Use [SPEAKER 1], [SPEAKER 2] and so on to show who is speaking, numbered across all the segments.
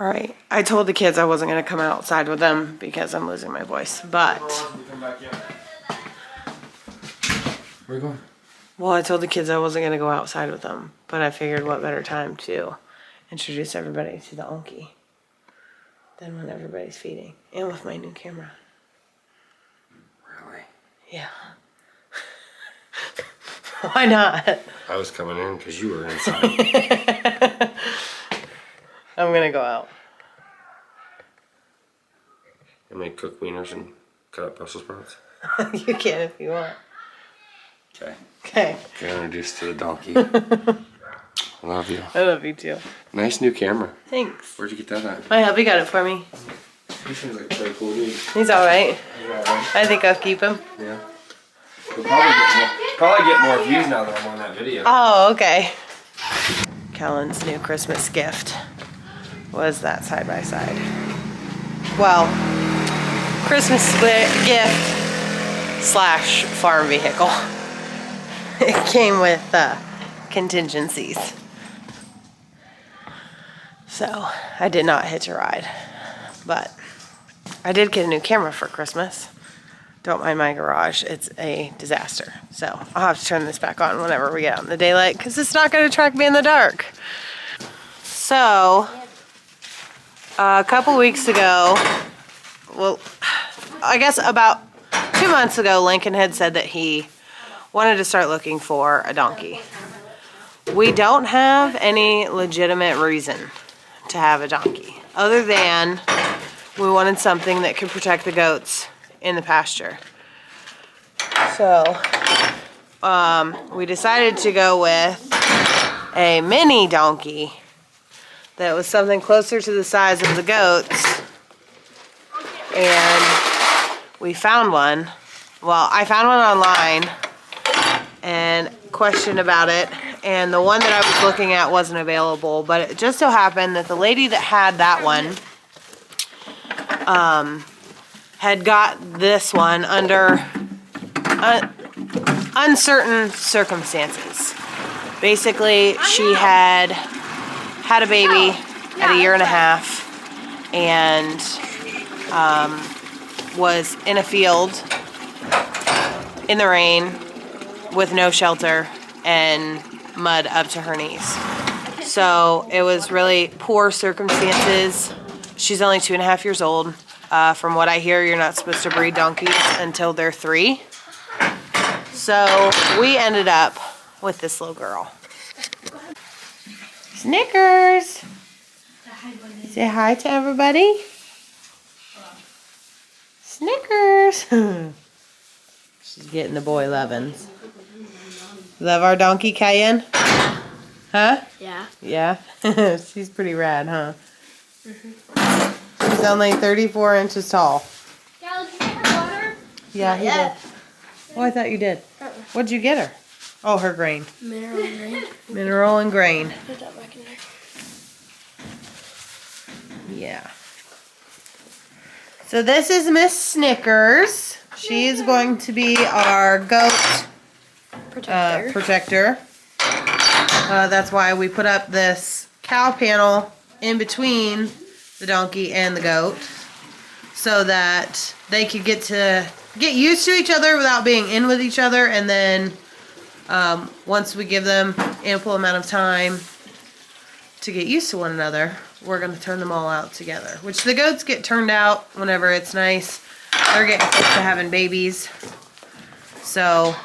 [SPEAKER 1] All right, I told the kids I wasn't going to come outside with them because I'm losing my voice, but...
[SPEAKER 2] Where are you going?
[SPEAKER 1] Well, I told the kids I wasn't going to go outside with them, but I figured what better time to introduce everybody to the ONKEY than when everybody's feeding, and with my new camera.
[SPEAKER 2] Really?
[SPEAKER 1] Yeah. Why not?
[SPEAKER 2] I was coming in because you were inside.
[SPEAKER 1] I'm going to go out.
[SPEAKER 2] I make cooked wieners and cut up Brussels sprouts.
[SPEAKER 1] You can if you want.
[SPEAKER 2] Okay.
[SPEAKER 1] Okay.
[SPEAKER 2] Get introduced to the donkey. I love you.
[SPEAKER 1] I love you too.
[SPEAKER 2] Nice new camera.
[SPEAKER 1] Thanks.
[SPEAKER 2] Where'd you get that at?
[SPEAKER 1] My hubby got it for me.
[SPEAKER 2] He seems like a pretty cool dude.
[SPEAKER 1] He's alright.
[SPEAKER 2] He's alright.
[SPEAKER 1] I think I'll keep him.
[SPEAKER 2] Yeah. We'll probably get more views now that I'm on that video.
[SPEAKER 1] Oh, okay. Kellen's new Christmas gift was that side-by-side. Well, Christmas gift / farm vehicle. It came with contingencies. So, I did not hitch a ride. But I did get a new camera for Christmas. Don't mind my garage. It's a disaster. So, I'll have to turn this back on whenever we get out in the daylight because it's not going to track me in the dark. So, a couple weeks ago, well, I guess about 2 months ago, Lincoln had said that he wanted to start looking for a donkey. We don't have any legitimate reason to have a donkey other than we wanted something that could protect the goats in the pasture. So, we decided to go with a mini donkey that was something closer to the size of the goats. And we found one. Well, I found one online and questioned about it. And the one that I was looking at wasn't available. But it just so happened that the lady that had that one had got this one under uncertain circumstances. Basically, she had a baby at 1.5 years and was in a field in the rain with no shelter and mud up to her knees. So it was really poor circumstances. She's only 2.5 years old. From what I hear, you're not supposed to breed donkeys until they're 3. So we ended up with this little girl. Snickers! Say hi to everybody. Snickers! She's getting the boy lovins. Love our donkey, Cayenne? Huh?
[SPEAKER 3] Yeah.
[SPEAKER 1] Yeah? She's pretty rad, huh? She's only 34 inches tall.
[SPEAKER 3] Yeah, did you get her water?
[SPEAKER 1] Yeah, he did. Oh, I thought you did. What'd you get her? Oh, her grain.
[SPEAKER 3] Mineral and grain.
[SPEAKER 1] Mineral and grain.
[SPEAKER 3] Put that back in there.
[SPEAKER 1] Yeah. So this is Miss Snickers. She is going to be our goat protector. That's why we put up this cow panel in between the donkey and the goat, so that they could get used to each other without being in with each other, and then once we give them ample amount of time to get used to one another, we're going to turn them all out together. Which the goats get turned out whenever it's nice. They're getting close to having babies, so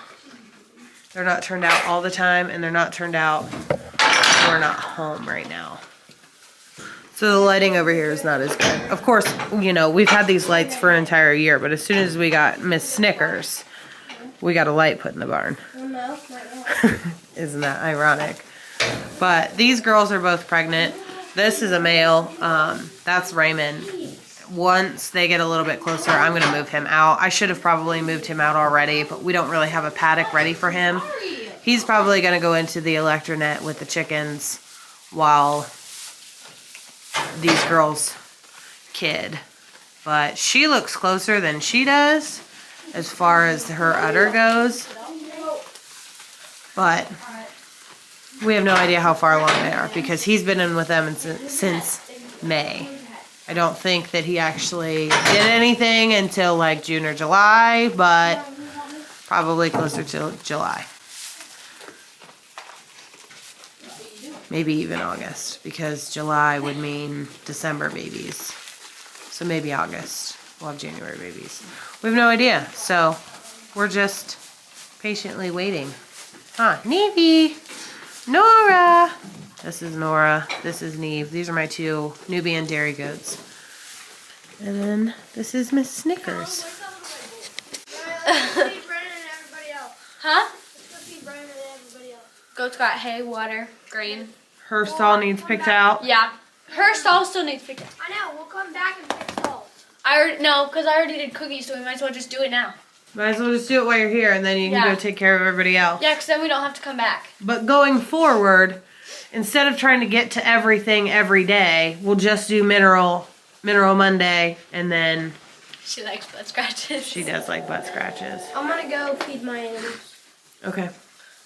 [SPEAKER 1] they're not turned out all the time, and they're not turned out when we're not home right now. So the lighting over here is not as good. Of course, you know, we've had these lights for an entire year, but as soon as we got Miss Snickers, we got a light put in the barn.
[SPEAKER 3] Oh no,
[SPEAKER 1] Isn't that ironic? But these girls are both pregnant. This is a male. That's Raymond. Once they get a little bit closer, I'm going to move him out. I should have probably moved him out already, but we don't really have a paddock ready for him. He's probably going to go into the electronet with the chickens while these girls kid. But she looks closer than she does as far as her udder goes. But we have no idea how far along they are because he's been in with them since May. I don't think that he actually did anything until like June or July, but probably closer to July. Maybe even August, because July would mean December babies. So maybe August. We'll have January babies. We have no idea, so we're just patiently waiting. Huh, Nevie! Nora! This is Nora. This is Neve. These are my two Nubian dairy goats. And then this is Miss Snickers.
[SPEAKER 3] Huh?
[SPEAKER 4] Goats got hay, water, grain.
[SPEAKER 1] Her stall needs picked out.
[SPEAKER 4] Yeah. Her stall still needs picked up.
[SPEAKER 3] I know, we'll come back and fix stalls.
[SPEAKER 4] Because I already did cookies, so we might as well just do it now.
[SPEAKER 1] Might as well just do it while you're here, and then you can
[SPEAKER 4] Yeah.
[SPEAKER 1] go take care of everybody else.
[SPEAKER 4] Yeah, because then we don't have to come back.
[SPEAKER 1] But going forward, instead of trying to get to everything every day, we'll just do Mineral Monday, and then
[SPEAKER 4] She likes butt scratches.
[SPEAKER 1] she does like butt scratches.
[SPEAKER 3] I'm gonna go feed my animals.
[SPEAKER 1] Okay.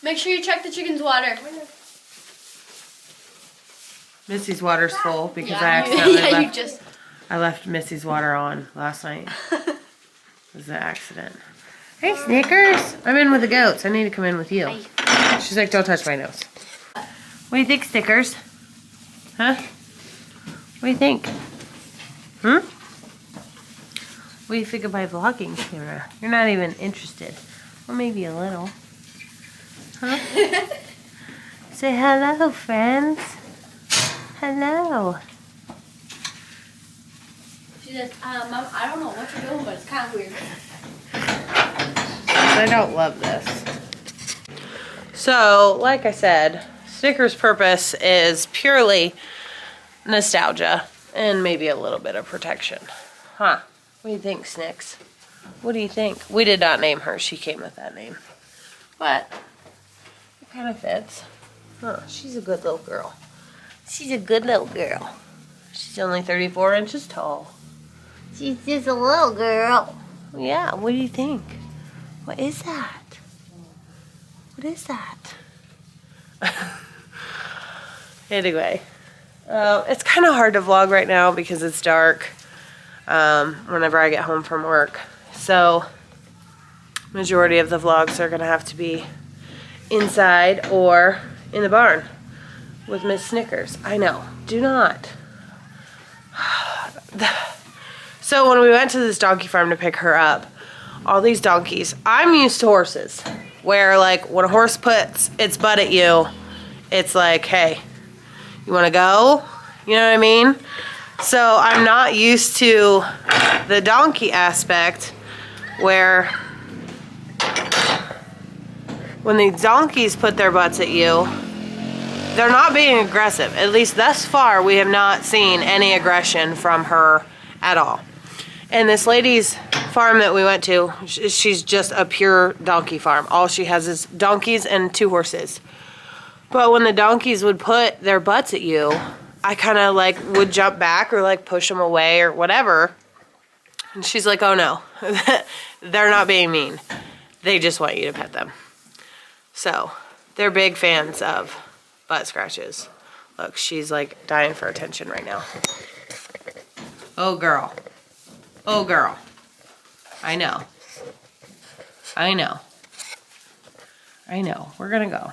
[SPEAKER 4] Make sure you check the chicken's water.
[SPEAKER 1] Missy's water's full because I
[SPEAKER 4] Yeah,
[SPEAKER 1] accidentally I left Missy's water on last night. It was an accident. Hey, Snickers. I'm in with the goats. I need to come in with you. She's like, don't touch my nose. What do you think, Snickers? Huh? What do you think? Hmm? What do you think of my vlogging camera? You're not even interested. Well, maybe a little. Huh? Say hello, friends. Hello.
[SPEAKER 4] She says, Mom, I don't know what you're doing, but it's kind of weird.
[SPEAKER 1] I don't love this. So, like I said, Snickers' purpose is purely nostalgia and maybe a little bit of protection. Huh? What do you think, Snicks? What do you think? We did not name her. She came with that name. But it kind of fits. Huh, she's a good little girl. She's a good little girl. She's only 34 inches tall. She's just a little girl. Yeah, what do you think? What is that? What is that? Anyway, it's kind of hard to vlog right now because it's dark whenever I get home from work. So, majority of the vlogs are going to have to be inside or in the barn with Miss Snickers. I know. Do not. So when we went to this donkey farm to pick her up, all these donkeys, I'm used to horses, where like when a horse puts its butt at you, it's like, hey, you want to go? You know what I mean? So I'm not used to the donkey aspect where when the donkeys put their butts at you, they're not being aggressive. At least thus far, we have not seen any aggression from her at all. And this lady's farm that we went to, she's just a pure donkey farm. All she has is donkeys and 2 horses. But when the donkeys would put their butts at you, I kind of like would jump back or like push them away or whatever. And she's like, oh no, they're not being mean. They just want you to pet them. So they're big fans of butt scratches. Look, she's like dying for attention right now. Oh girl. Oh girl. I know. I know. I know. We're gonna go.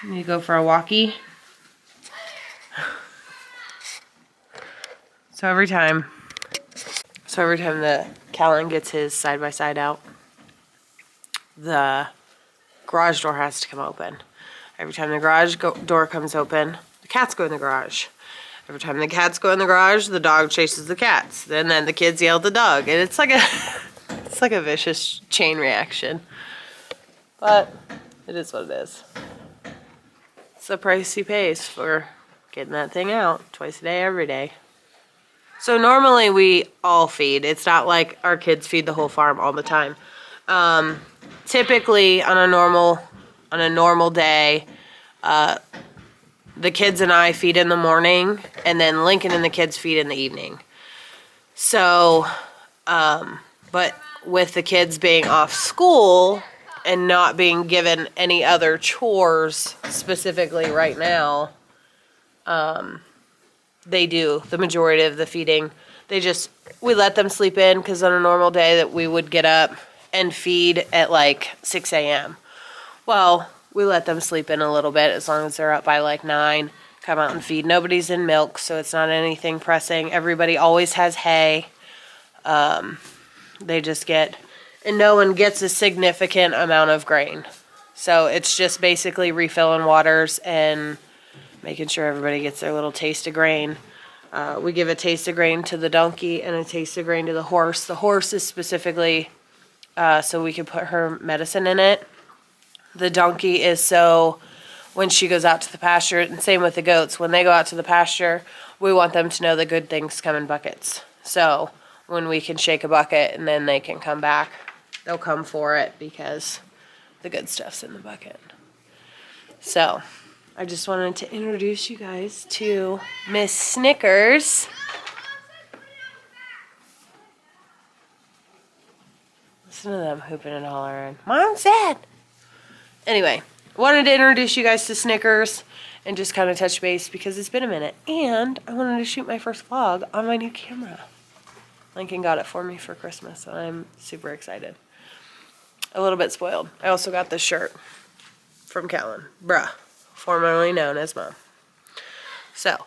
[SPEAKER 1] You need to go for a walkie. So every time the Callan gets his side-by-side out, the garage door has to come open. Every time the garage door comes open, the cats go in the garage. Every time the cats go in the garage, the dog chases the cats. And then the kids yell at the dog. And it's like a vicious chain reaction. But it is what it is. It's the price he pays for getting that thing out twice a day, every day. So normally we all feed. It's not like our kids feed the whole farm all the time. Typically on a normal day, the kids and I feed in the morning, and then Lincoln and the kids feed in the evening. So, but with the kids being off school and not being given any other chores specifically right now, they do the majority of the feeding. We let them sleep in because on a normal day that we would get up and feed at like 6 a.m. Well, we let them sleep in a little bit as long as they're up by like 9, come out and feed. Nobody's in milk, so it's not anything pressing. Everybody always has hay. They just get, and no one gets a significant amount of grain. So it's just basically refilling waters and making sure everybody gets their little taste of grain. We give a taste of grain to the donkey and a taste of grain to the horse. The horse is specifically so we can put her medicine in it. The donkey is so when she goes out to the pasture, and same with the goats. When they go out to the pasture, we want them to know the good things come in buckets. So when we can shake a bucket and then they can come back, they'll come for it because the good stuff's in the bucket. So I just wanted to introduce you guys to Miss Snickers. Listen to them hooping and hollering. Mom said. Anyway, wanted to introduce you guys to Snickers and just kind of touch base because it's been a minute. And I wanted to shoot my first vlog on my new camera. Lincoln got it for me for Christmas, and I'm super excited. A little bit spoiled. I also got this shirt from Callan. Bruh. Formerly known as Mom. So,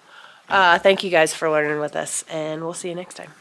[SPEAKER 1] thank you guys for learning with us, and we'll see you next time.